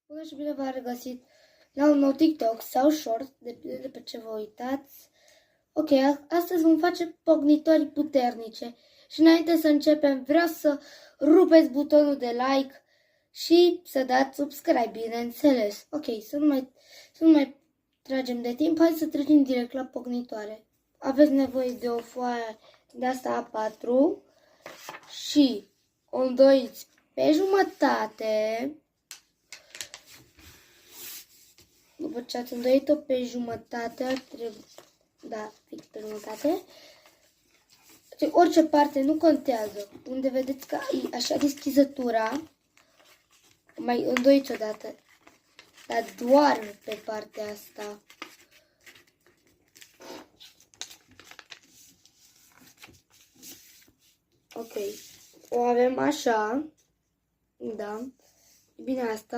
Bună și bine v-am regăsit la un nou TikTok sau short, depinde de pe ce vă uitați. Ok, astăzi vom face pocnitori puternice și înainte să începem vreau să rupeți butonul de like și să dați subscribe, bineînțeles. Ok, să nu mai tragem de timp, hai să trecem direct la pocnitoare. Aveți nevoie de o foaie de asta A4 și o îndoiți pe jumătate. După ce ați îndoit-o pe jumătate, ar trebui, da, fix pe jumătate, orice parte nu contează. Unde vedeți că e așa deschizătura, mai îndoiți odată, dar doar pe partea asta. Ok, o avem așa, da, bine asta.